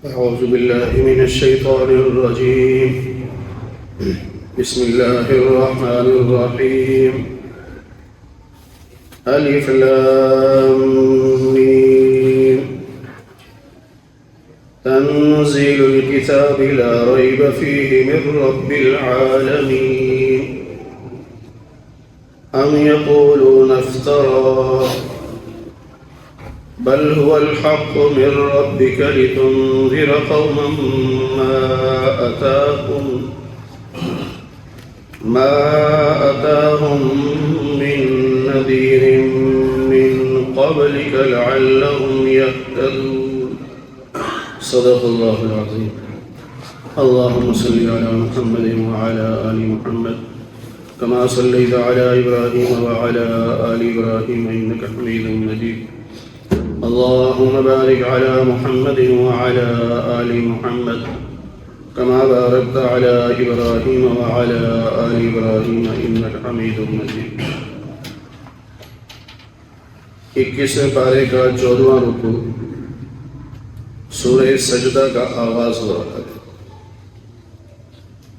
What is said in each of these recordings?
أعوذ بالله من الشيطان الرجيم. بسم الله الرحمن الرحيم. ألف لام ميم. تنزيل الكتاب لا ريب فيه من رب العالمين. أم يقولون افتراه بل هو الحق من ربك لتنذر قوما ما أتاهم من نذير من قبلك لعلهم يهتدون. صدق الله العظيم. اللهم صل على محمد وعلى آل محمد كما صليت على إبراهيم وعلى آل إبراهيم إنك حميد مجيد. اللهم بارك على محمد وعلى آل محمد كما باركت على إبراهيم وعلى آل إبراهيم إنك حميد مجيد. 21ویں پارے کا 14واں رکوع سورہ سجدہ کا آغاز ہو رہا ہے.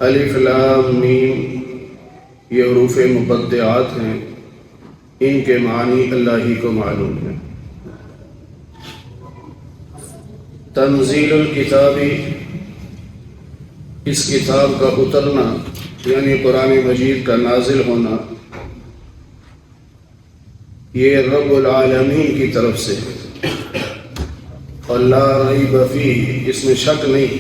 الف لام میم یہ حروف مقطعات ہیں، ان کے معنی اللہ ہی کو معلوم ہے. تنزیل الکتاب، اس کتاب کا اترنا یعنی قرآن مجید کا نازل ہونا، یہ رب العالمین کی طرف سے ہے، اور لا ریب فیہ، اس میں شک نہیں.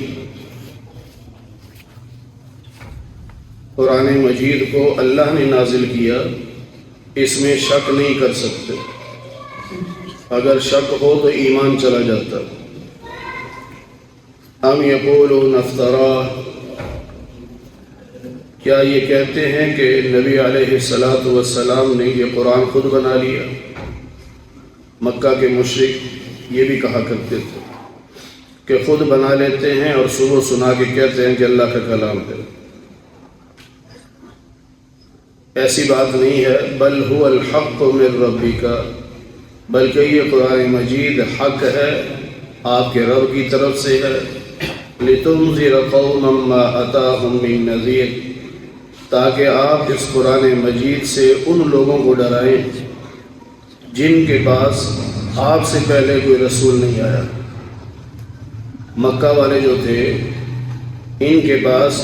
قرآن مجید کو اللہ نے نازل کیا، اس میں شک نہیں کر سکتے. اگر شک ہو تو ایمان چلا جاتا. ام یقولون افتراہ، کیا یہ کہتے ہیں کہ نبی علیہ السلام نے یہ قرآن خود بنا لیا؟ مکہ کے مشرک یہ بھی کہا کرتے تھے کہ خود بنا لیتے ہیں اور صبح سنا کے کہتے ہیں کہ اللہ کا کلام ہے. ایسی بات نہیں ہے. بل هو الحق من ربک، بلکہ یہ قرآن مجید حق ہے، آپ کے رب کی طرف سے ہے. لتنذر قوما ما اتاهم من نذیر، تاکہ آپ اس قرآن مجید سے ان لوگوں کو ڈرائیں جن کے پاس آپ سے پہلے کوئی رسول نہیں آیا. مکہ والے جو تھے ان کے پاس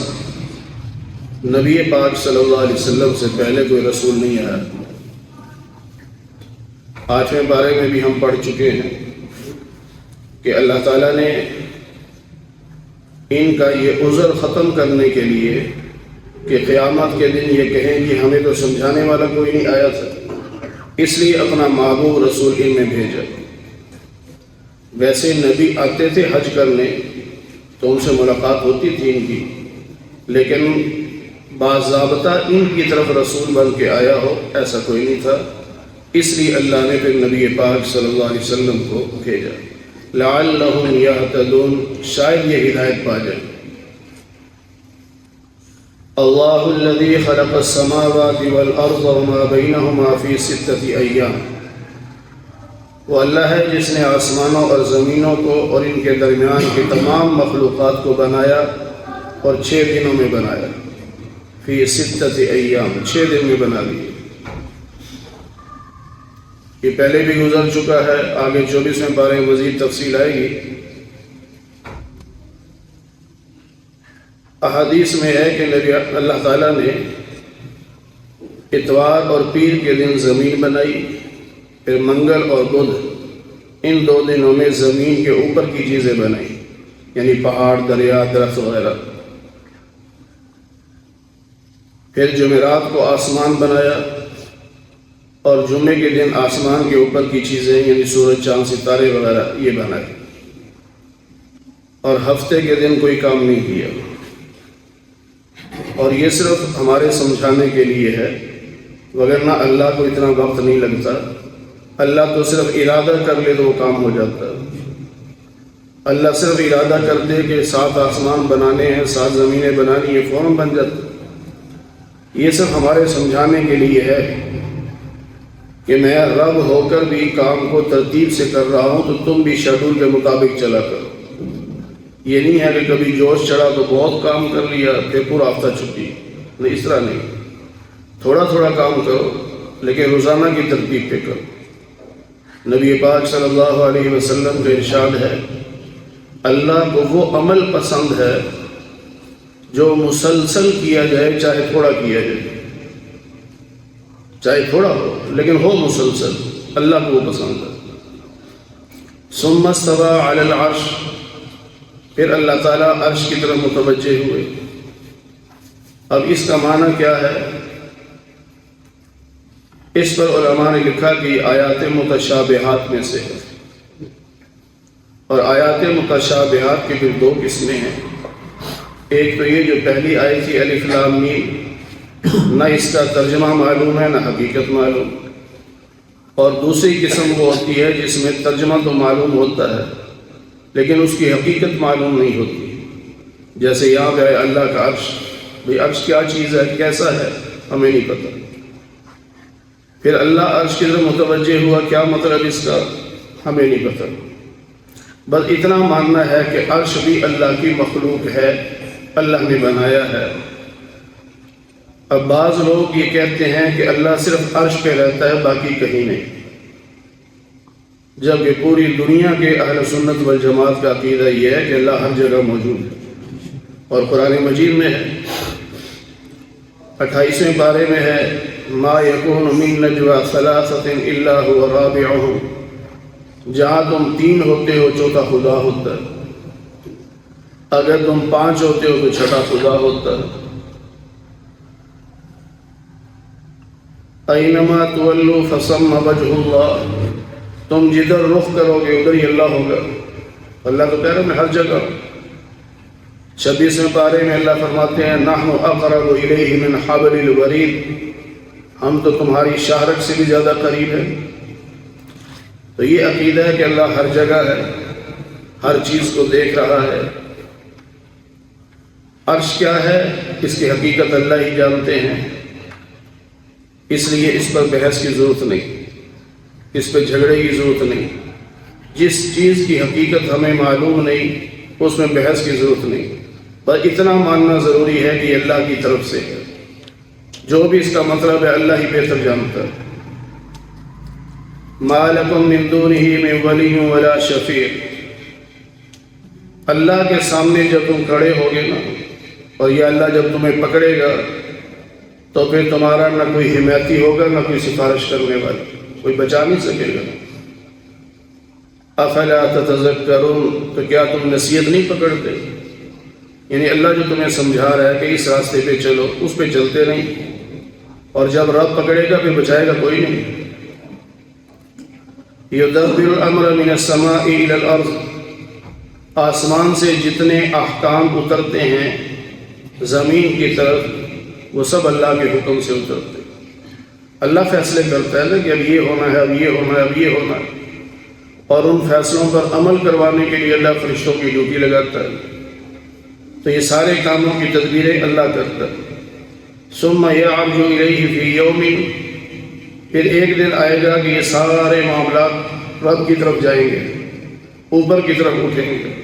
نبی پاک صلی اللہ علیہ وسلم سے پہلے کوئی رسول نہیں آیا. 8ویں پارے میں بھی ہم پڑھ چکے ہیں کہ اللہ تعالیٰ نے ان کا یہ عذر ختم کرنے کے لیے کہ قیامت کے دن یہ کہیں کہ ہمیں تو سمجھانے والا کوئی نہیں آیا تھا، اس لیے اپنا محبوب رسول ان میں بھیجا. ویسے نبی آتے تھے حج کرنے تو ان سے ملاقات ہوتی تھی ان کی، لیکن باضابطہ ان کی طرف رسول بن کے آیا ہو ایسا کوئی نہیں تھا. اس لیے اللہ نے پھر نبی پاک صلی اللہ علیہ وسلم کو بھیجا. لعلہم یہتدون، شاید یہ ہدایت پا جائیں. اللہ الذی خلق السماوات والارض وما بینہما فی 6 ایام، وہ اللہ ہے جس نے آسمانوں اور زمینوں کو اور ان کے درمیان کی تمام مخلوقات کو بنایا اور 6 دنوں میں بنایا. فی 6 ایام، 6 دن میں بنا لیے. یہ پہلے بھی گزر چکا ہے، آگے 24ویں پارے میں مزید تفصیل آئے گی. احادیث میں ہے کہ اللہ تعالیٰ نے اتوار اور پیر کے دن زمین بنائی، پھر منگل اور بدھ ان 2 دنوں میں زمین کے اوپر کی چیزیں بنائی، یعنی پہاڑ، دریا، درخت وغیرہ. پھر جمعرات کو آسمان بنایا اور جمعے کے دن آسمان کے اوپر کی چیزیں یعنی سورج، چاند، ستارے وغیرہ یہ بنائے. اور ہفتے کے دن کوئی کام نہیں کیا. اور یہ صرف ہمارے سمجھانے کے لیے ہے، وگرنہ اللہ کو اتنا وقت نہیں لگتا. اللہ تو صرف ارادہ کر لے تو وہ کام ہو جاتا. اللہ صرف ارادہ کر دے کہ 7 آسمان بنانے ہیں، 7 زمینیں بنانی ہیں، فوراً بن جاتا. یہ صرف ہمارے سمجھانے کے لیے ہے کہ میں رب ہو کر بھی کام کو ترتیب سے کر رہا ہوں تو تم بھی شیڈول کے مطابق چلا کرو. یہ نہیں ہے کہ کبھی جوش چڑھا تو بہت کام کر لیا پھر پورا ہفتہ چھٹی، نہیں، اس طرح نہیں، تھوڑا تھوڑا کام کرو لیکن روزانہ کی ترتیب پہ کرو۔ نبی پاک صلی اللہ علیہ وسلم کا ارشاد ہے، اللہ کو وہ عمل پسند ہے جو مسلسل کیا جائے، چاہے تھوڑا کیا جائے، چاہے تھوڑا ہو لیکن ہو مسلسل، اللہ کو وہ پسند ہے۔ ثم استوى علی العرش، پھر اللہ تعالیٰ عرش کی طرف متوجہ ہوئے۔ اب اس کا معنی کیا ہے؟ اس پر علماء نے لکھا کہ آیات متشابہات میں سے ہے، اور آیات متشابہات کی پھر دو قسمیں ہیں۔ ایک تو یہ جو پہلی آیت تھی الف لام میم، نہ اس کا ترجمہ معلوم ہے نہ حقیقت معلوم، اور دوسری قسم وہ ہوتی ہے جس میں ترجمہ تو معلوم ہوتا ہے لیکن اس کی حقیقت معلوم نہیں ہوتی، جیسے یہاں پہ اللہ کا عرش، بھئی عرش کیا چیز ہے، کیسا ہے، ہمیں نہیں پتہ۔ پھر اللہ عرش کی طرف متوجہ ہوا، کیا مطلب اس کا، ہمیں نہیں پتہ۔ بس اتنا ماننا ہے کہ عرش بھی اللہ کی مخلوق ہے، اللہ نے بنایا ہے۔ اب بعض لوگ یہ کہتے ہیں کہ اللہ صرف عرش پہ رہتا ہے، باقی کہیں نہیں، جبکہ پوری دنیا کے اہل سنت والجماعت کا عقیدہ یہ ہے کہ اللہ ہر جگہ موجود ہے، اور قرآن مجید میں ہے، 28ویں پارے میں ہے، ما یکون من نجوی ثلاثۃ الا هو رابعهم، جہاں تم 3 ہوتے ہو چوتھا خدا ہوتا ہے، اگر تم 5 ہوتے ہو تو چھٹا خدا ہوتا ہے۔ اینما تولوا فثم وجہ اللہ، تم جدھر رخ کرو گے ادھر ہی اللہ ہوگا، اللہ تو کہہ رہا ہے میں ہر جگہ۔ 26ویں پارے میں اللہ فرماتے ہیں، نحن اقرب الیہ من حبل الورید، ہم تو تمہاری شاہرگ سے بھی زیادہ قریب ہیں۔ تو یہ عقیدہ ہے کہ اللہ ہر جگہ ہے، ہر چیز کو دیکھ رہا ہے۔ عرش کیا ہے اس کی حقیقت اللہ ہی جانتے ہیں، اس لیے اس پر بحث کی ضرورت نہیں، اس پہ جھگڑے کی ضرورت نہیں۔ جس چیز کی حقیقت ہمیں معلوم نہیں اس میں بحث کی ضرورت نہیں، پر اتنا ماننا ضروری ہے کہ اللہ کی طرف سے ہے، جو بھی اس کا مطلب ہے اللہ ہی بہتر جانتا ہے۔ ما لکم من دونہ من ولی ولا شفیع، اللہ کے سامنے جب تم کھڑے ہوگے نا، اور یہ اللہ جب تمہیں پکڑے گا تو پھر تمہارا نہ کوئی حمایتی ہوگا نہ کوئی سفارش کرنے والا، کوئی بچا نہیں سکے گا۔ افلا تتذکرون، تو کیا تم نصیحت نہیں پکڑتے؟ یعنی اللہ جو تمہیں سمجھا رہا ہے کہ اس راستے پہ چلو، اس پہ چلتے نہیں، اور جب رب پکڑے گا پھر بچائے گا کوئی نہیں۔ یدبر الامر من السماء الى الارض، آسمان سے جتنے احکام اترتے ہیں زمین کی طرف وہ سب اللہ کے حکم سے اترتے ہیں۔ اللہ فیصلے کرتا ہے نا کہ اب یہ ہونا ہے، اب یہ ہونا ہے، اب یہ ہونا ہے، اور ان فیصلوں پر عمل کروانے کے لیے اللہ فرشتوں کی ڈیوٹی لگاتا ہے۔ تو یہ سارے کاموں کی تدبیریں اللہ کرتا ہے۔ ثم یعرج الیہ فی یوم، پھر ایک دن آئے گا کہ یہ سارے معاملات رب کی طرف جائیں گے، اوپر کی طرف اٹھیں گے۔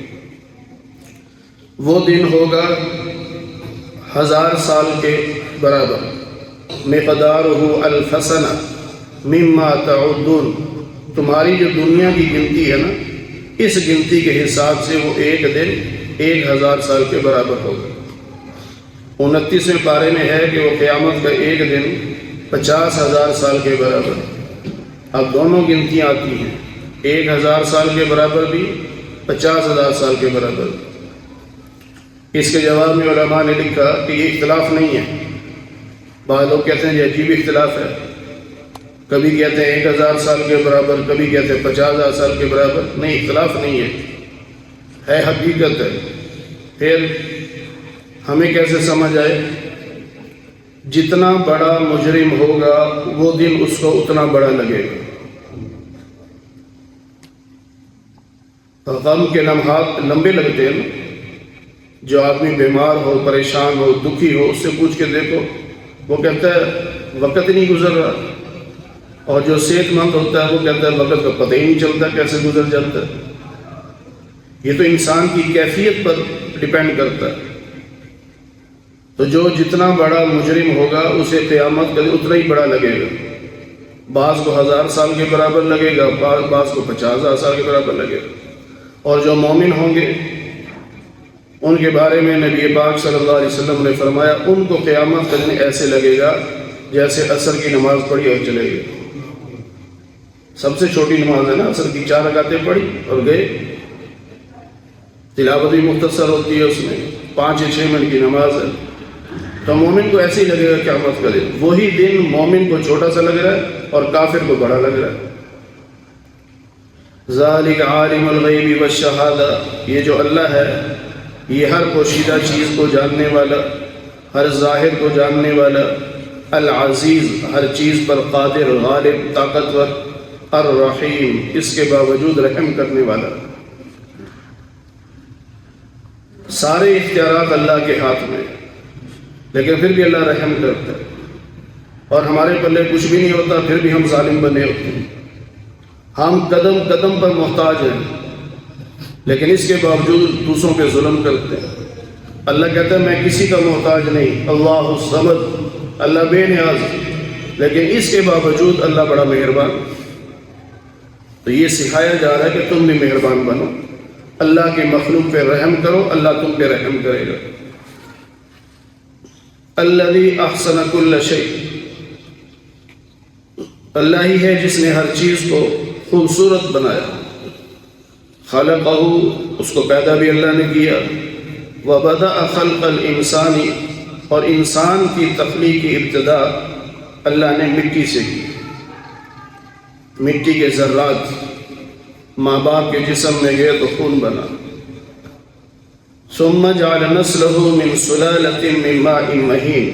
وہ دن ہوگا 1000 سال کے برابر، مقدارہ الف سنہ مما تعدون، تمہاری جو دنیا کی گنتی ہے نا، اس گنتی کے حساب سے وہ ایک دن 1000 سال کے برابر ہوگا۔ 29ویں پارے میں ہے کہ وہ قیامت کا ایک دن 50,000 سال کے برابر۔ اب دونوں گنتیاں آتی ہیں، 1000 سال کے برابر بھی، 50,000 سال کے برابر۔ اس کے جواب میں علماء نے لکھا کہ یہ اختلاف نہیں ہے۔ بعض لوگ کہتے ہیں یہ عجیب اختلاف ہے، کبھی کہتے ہیں 1000 سال کے برابر، کبھی کہتے ہیں 50,000 سال کے برابر۔ نہیں، اختلاف نہیں ہے حقیقت ہے۔ پھر ہمیں کیسے سمجھ آئے؟ جتنا بڑا مجرم ہوگا وہ دن اس کو اتنا بڑا لگے گا۔ غم کے لمحات لمبے لگتے ہیں نا، جو آدمی بیمار ہو، پریشان ہو، دکھی ہو، اس سے پوچھ کے دیکھو، وہ کہتا ہے وقت نہیں گزر رہا، اور جو صحت مند ہوتا ہے وہ کہتا ہے وقت کا پتہ ہی نہیں چلتا کیسے گزر جاتا ہے۔ یہ تو انسان کی کیفیت پر ڈپینڈ کرتا ہے۔ تو جو جتنا بڑا مجرم ہوگا اسے قیامت کا دن اتنا ہی بڑا لگے گا، بعض کو 1000 سال کے برابر لگے گا، بعض کو 50,000 سال کے برابر لگے گا۔ اور جو مومن ہوں گے ان کے بارے میں نبی پاک صلی اللہ علیہ وسلم نے فرمایا ان کو قیامت کا دن ایسے لگے گا جیسے عصر کی نماز پڑھی اور چلے گئے۔ سب سے چھوٹی نماز ہے نا، عصر کی 4 رکعتیں پڑھی اور گئے، تلاوت بھی مختصر ہوتی ہے اس میں، 5 یا 6 منٹ کی نماز ہے۔ تو مومن کو ایسے ہی لگے گا قیامت کا دن، وہی دن مومن کو چھوٹا سا لگ رہا ہے اور کافر کو بڑا لگ رہا ہے۔ ذالک عالم الغیب والشہادہ، یہ جو اللہ ہے یہ ہر پوشیدہ چیز کو جاننے والا، ہر ظاہر کو جاننے والا، العزیز ہر چیز پر قادر، غالب، طاقتور، الرحیم اس کے باوجود رحم کرنے والا۔ سارے اختیارات اللہ کے ہاتھ میں، لیکن پھر بھی اللہ رحم کرتا ہے، اور ہمارے پلے کچھ بھی نہیں ہوتا پھر بھی ہم ظالم بنے ہوتے ہیں۔ ہم قدم قدم پر محتاج ہیں لیکن اس کے باوجود دوسروں پہ ظلم کرتے ہیں۔ اللہ کہتا ہے میں کسی کا محتاج نہیں، اللہ الصمد، اللہ بے نیاز، لیکن اس کے باوجود اللہ بڑا مہربان۔ تو یہ سکھایا جا رہا ہے کہ تم بھی مہربان بنو، اللہ کے مخلوق پہ رحم کرو، اللہ تم پہ رحم کرے گا۔ الذی احسن کل شیء، اللہ ہی ہے جس نے ہر چیز کو خوبصورت بنایا۔ خلقہ، اس کو پیدا بھی اللہ نے کیا۔ وبدأ خلق الانسان، اور انسان کی تخلیق کی ابتدا اللہ نے مٹی سے کی، مٹی کے ذرات ماں باپ کے جسم میں گئے تو خون بنا۔ ثم جعل نسلہ من سلالۃ من ماء مہین،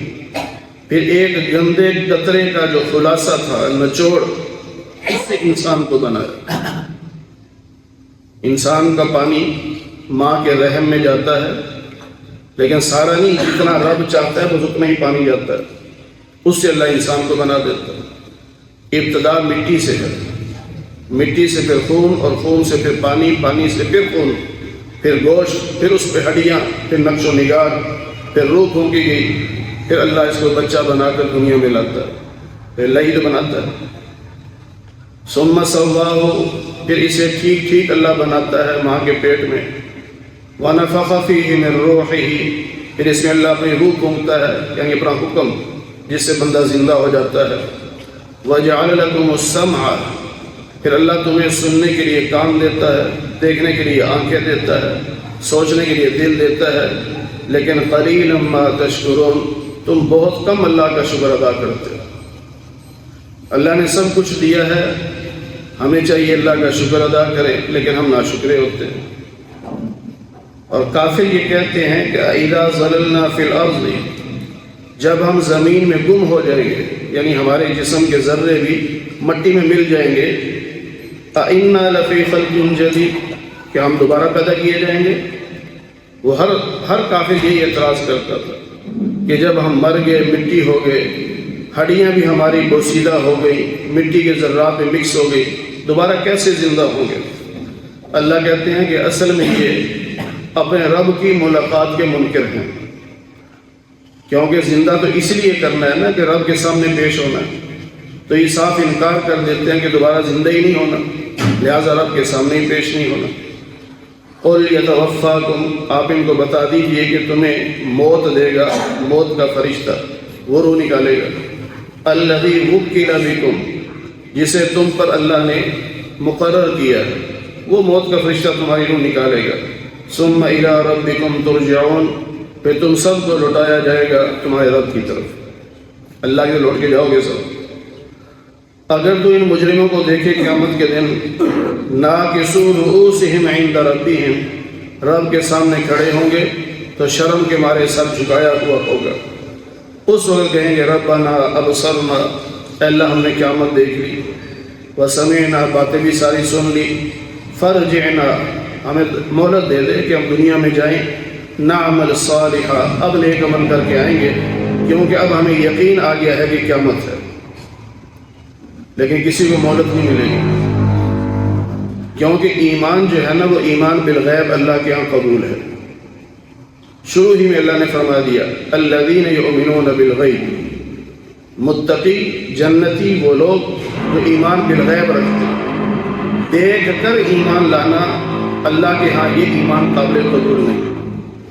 پھر ایک گندے قطرے کا جو خلاصہ تھا، نچوڑ، اس سے انسان کو بنایا۔ انسان کا پانی ماں کے رحم میں جاتا ہے لیکن سارا نہیں، جتنا رب چاہتا ہے بس اتنا ہی پانی جاتا ہے، اس سے اللہ انسان کو بنا دیتا ہے۔ ابتدا مٹی سے ہے، مٹی سے پھر خون، اور خون سے پھر پانی، پانی سے پھر خون، پھر گوشت، پھر اس پہ ہڈیاں، پھر نقش و نگار، پھر روح پھونکی گئی، پھر اللہ اس کو بچہ بنا کر دنیا میں لاتا ہے، پھر اللہ ہی تو بناتا ہے۔ ثم سواہ، پھر اسے ٹھیک ٹھیک اللہ بناتا ہے ماں کے پیٹ میں۔ ونفخ فیہ من روحہ، پھر اس میں اللہ اپنی روح پھونکتا ہے، یعنی اپنا حکم، جس سے بندہ زندہ ہو جاتا ہے۔ وجعل لکم السمع، پھر اللہ تمہیں سننے کے لیے کان دیتا ہے، دیکھنے کے لیے آنکھیں دیتا ہے، سوچنے کے لیے دل دیتا ہے، لیکن قلیلا ما تشکرون، تم بہت کم اللہ کا شکر ادا کرتے ہو۔ اللہ نے سب کچھ دیا ہے، ہمیں چاہیے اللہ کا شکر ادا کریں، لیکن ہم ناشکرے ہوتے ہیں۔ اور کافر یہ کہتے ہیں کہ اذا ضللنا فی الارض، جب ہم زمین میں گم ہو جائیں گے، یعنی ہمارے جسم کے ذرے بھی مٹی میں مل جائیں گے، اِنَّا لَفِي خَلْقٍ جَدِيدٍ، کہ ہم دوبارہ پیدا کیے جائیں گے۔ وہ ہر کافر یہی اعتراض کرتا تھا کہ جب ہم مر گئے، مٹی ہو گئے، ہڈیاں بھی ہماری بوسیدہ ہو گئی، مٹی کے ذرات میں مکس ہو گئی، دوبارہ کیسے زندہ ہوں گے؟ اللہ کہتے ہیں کہ اصل میں یہ اپنے رب کی ملاقات کے منکر ہیں، کیونکہ زندہ تو اس لیے کرنا ہے نا کہ رب کے سامنے پیش ہونا ہے، تو یہ صاف انکار کر دیتے ہیں کہ دوبارہ زندہ ہی نہیں ہونا، لہٰذا رب کے سامنے ہی پیش نہیں ہونا۔ قُلْ يَتَوَفَّاكُمْ، آپ ان کو بتا دیجئے کہ تمہیں موت دے گا، موت کا فرشتہ، وہ روح نکالے گا، الَّذِي وُكِّلَ بِكُمْ، جسے تم پر اللہ نے مقرر کیا ہے، وہ موت کا فرشتہ تمہاری روح نکالے گا۔ ثُمَّ إِلَىٰ رَبِّكُمْ تُرْجَعُونَ، پھر تم سب کو لوٹایا جائے گا تمہارے رب کی طرف، اللہ کے لوٹ کے جاؤ گے سب۔ اگر تو ان مجرموں کو دیکھے قیامت کے دن، ناکسوا رؤوسہم عند ربہم، رب کے سامنے کھڑے ہوں گے تو شرم کے مارے سر جھکایا ہوا ہوگا۔ اس وقت کہیں گے ربنا ابصرنا، اے اللہ ہم نے قیامت دیکھ لی، وسمعنا، باتیں بھی ساری سن لی، فرجعنا، ہمیں مہلت دے دے کہ ہم دنیا میں جائیں، نعمل صالحا، اب نیک عمل کر کے آئیں گے، کیونکہ اب ہمیں یقین آ گیا ہے کہ قیامت ہے، لیکن کسی کو مہلت نہیں ملے گی، کیونکہ ایمان جو ہے نا وہ ایمان بالغیب اللہ کے ہاں قبول ہے۔ شروع ہی میں اللہ نے فرما دیا الذین یؤمنون بالغیب، متقی جنتی وہ لوگ جو ایمان بالغیب رکھتے ہیں۔ دیکھ کر ایمان لانا اللہ کے ہاں یہ ایمان قابل قبول نہیں۔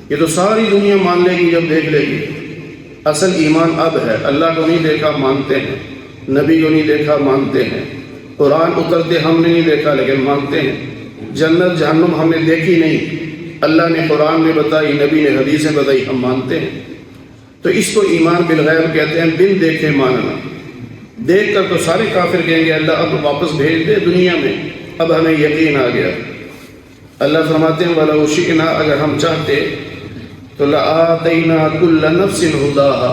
یہ تو ساری دنیا مان لے گی جب دیکھ لے گی، اصل ایمان اب ہے اللہ کو نہیں دیکھا مانتے ہیں، نبی کو نہیں دیکھا مانتے ہیں، قرآن اترتے ہم نے نہیں دیکھا لیکن مانتے ہیں، جنت جہنم ہم نے دیکھی نہیں، اللہ نے قرآن میں بتائی، نبی نے حدیثیں بتائی، ہم مانتے ہیں۔ تو اس کو ایمان بالغیب کہتے ہیں، بن دیکھے ماننا۔ دیکھ کر تو سارے کافر کہیں گے اللہ اب واپس بھیج دے دنیا میں، اب ہمیں یقین آ گیا۔ اللہ فرماتے ہیں وَلَوْ شِئْنَا، اگر ہم چاہتے تو لَآتَيْنَا كُلَّ نَفْسٍ هُدَاهَا،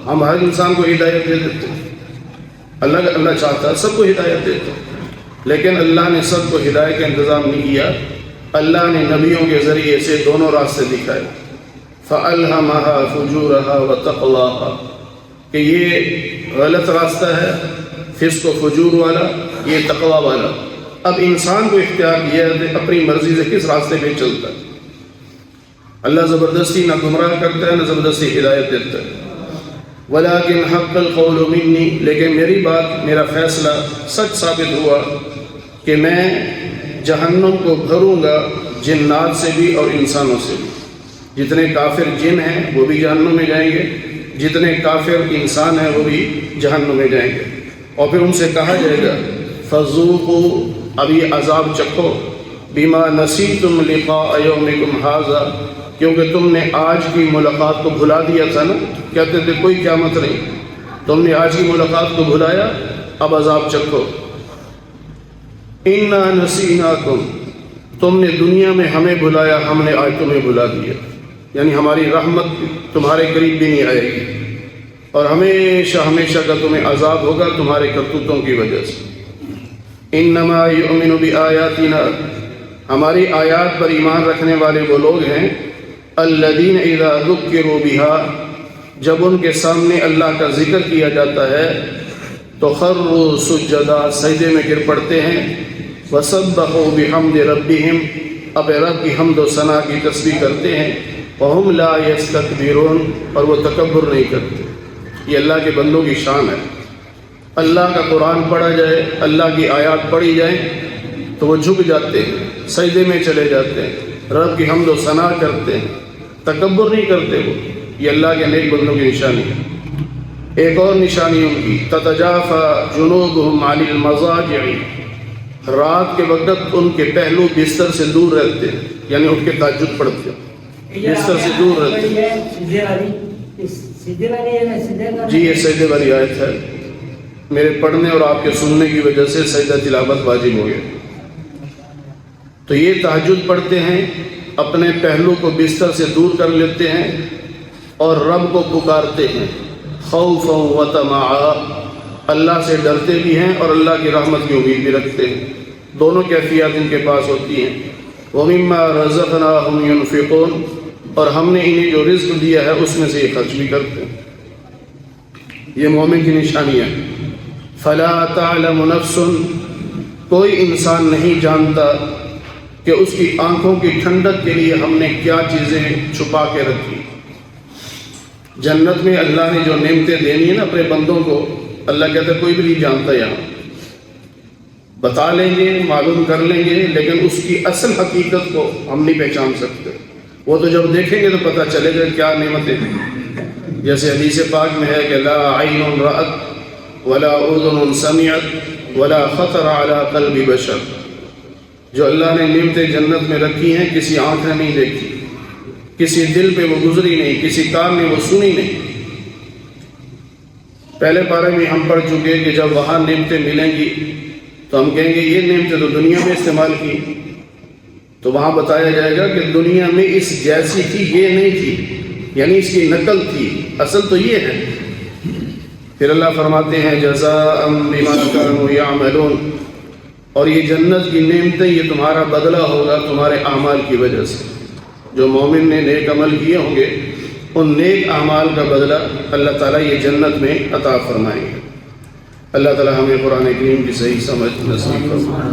ہم ہر انسان کو ہدایت دے دیتے۔ اللہ چاہتا سب کو ہدایت دیتا، لیکن اللہ نے سب کو ہدایت کا انتظام نہیں کیا۔ اللہ نے نبیوں کے ذریعے سے دونوں راستے دکھائے، فَأَلْهَمَهَا فُجُورَهَا وَتَقْوَاهَا، کہ یہ غلط راستہ ہے فسق و فجور والا، یہ تقوی والا۔ اب انسان کو اختیار کیا ہے اپنی مرضی سے کس راستے پہ چلتا ہے۔ اللہ زبردستی نہ گمراہ کرتا ہے نہ زبردستی ہدایت دیتا ہے۔ وَلَكِنْ حَقَّ الْقَوْلُ مِنِّي، لیکن میری بات، میرا فیصلہ سچ ثابت ہوا کہ میں جہنم کو بھروں گا جنات سے بھی اور انسانوں سے بھی۔ جتنے کافر جن ہیں وہ بھی جہنم میں جائیں گے، جتنے کافر انسان ہیں وہ بھی جہنم میں جائیں گے۔ اور پھر ان سے کہا جائے گا فَذُوقُوا، اب یہ عذاب چکھو، بِمَا نَسِیتُمْ لِقَاءَ يَوْمِكُمْ هَذَا، کیونکہ تم نے آج کی ملاقات کو بھلا دیا تھا نا، کہتے تھے کوئی قیامت نہیں، تم نے آج کی ملاقات کو بھلایا، اب عذاب چکھو۔ اِنَّا نَسِينَاكُمْ، تم نے دنیا میں ہمیں بھلایا، ہم نے آج تمہیں بھلا دیا، یعنی ہماری رحمت تمہارے قریب بھی نہیں آئے گی، اور ہمیشہ ہمیشہ کا تمہیں عذاب ہوگا تمہارے کرتوتوں کی وجہ سے۔ اِنَّمَا يُؤْمِنُ بِآيَاتِنَا، ہماری آیات پر ایمان رکھنے والے وہ لوگ ہیں الَّذِينَ إِذَا ذُكِّرُوا بِهَا، جب ان کے سامنے اللہ کا ذکر کیا جاتا ہے تو خروا سجدا، سجدے میں گر پڑتے ہیں، وَسَبَّحُوا بِحَمْدِ رَبِّهِمْ، اب رب کی حمد و ثنا کی تسبیح کرتے ہیں، وَهُمْ لَا يَسْتَكْبِرُونَ، اور وہ تکبر نہیں کرتے۔ یہ اللہ کے بندوں کی شان ہے۔ اللہ کا قرآن پڑھا جائے، اللہ کی آیات پڑھی جائیں تو وہ جھک جاتے ہیں، سجدے میں چلے جاتے ہیں، رب کی حمد و ثنا کرتے ہیں، تکبر نہیں کرتے۔ وہ یہ اللہ کے نیک بندوں کی نشانی ہے۔ ایک اور نشانی ان کی تتجافى جنوبهم عن المضاجع، رات کے وقت ان کے پہلو بستر سے دور رہتے ہیں، یعنی اٹھ کے تہجد پڑھتے ہیں، بستر سے دور رہتے ہیں۔ جی یہ سجدے والی آیت ہے، میرے پڑھنے اور آپ کے سننے کی وجہ سے سجدہ تلاوت واجب ہو گیا۔ تو یہ تہجد پڑھتے ہیں، اپنے پہلو کو بستر سے دور کر لیتے ہیں اور رب کو پکارتے ہیں، خوفا و طمعا، اللہ سے ڈرتے بھی ہیں اور اللہ کی رحمت کی امید بھی رکھتے ہیں، دونوں کیفیات ان کے پاس ہوتی ہیں۔ وَمِمَّا رَزَقْنَاهُمْ يُنْفِقُونَ، اور ہم نے انہیں جو رزق دیا ہے اس میں سے یہ خرچ بھی کرتے ہیں۔ یہ مومن کی نشانیاں ہیں۔ فَلَا تَعْلَمُ نَفْسٌ، کوئی انسان نہیں جانتا کہ اس کی آنکھوں کی ٹھنڈک کے لیے ہم نے کیا چیزیں چھپا کے رکھی۔ جنت میں اللہ نے جو نعمتیں دینی ہیں نا اپنے بندوں کو، اللہ کہتا ہے کوئی بھی نہیں جانتا، یہاں بتا لیں گے، معلوم کر لیں گے، لیکن اس کی اصل حقیقت کو ہم نہیں پہچان سکتے۔ وہ تو جب دیکھیں گے تو پتہ چلے گا کیا نعمتیں ہیں۔ جیسے حدیث پاک میں ہے کہ لا عین رأت ولا اذن سمعت ولا خطر على قلب بشر، جو اللہ نے نعمتیں جنت میں رکھی ہیں کسی آنکھ نے نہیں دیکھی، کسی دل پہ وہ گزری نہیں، کسی کان نے وہ سنی نہیں۔ پہلے پارے میں ہم پڑھ چکے کہ جب وہاں نعمتیں ملیں گی تو ہم کہیں گے یہ نعمتیں تو دنیا میں استعمال کی، تو وہاں بتایا جائے گا کہ دنیا میں اس جیسی تھی، یہ نہیں تھی، یعنی اس کی نقل تھی، اصل تو یہ ہے۔ پھر اللہ فرماتے ہیں جزاء بما كانوا يعملون، اور یہ جنت کی نعمتیں یہ تمہارا بدلہ ہوگا تمہارے اعمال کی وجہ سے۔ جو مومن نے نیک عمل کیے ہوں گے ان نیک اعمال کا بدلہ اللہ تعالیٰ یہ جنت میں عطا فرمائیں گے۔ اللہ تعالیٰ ہمیں قرآن کریم کی صحیح سمجھ نصیب فرمائے۔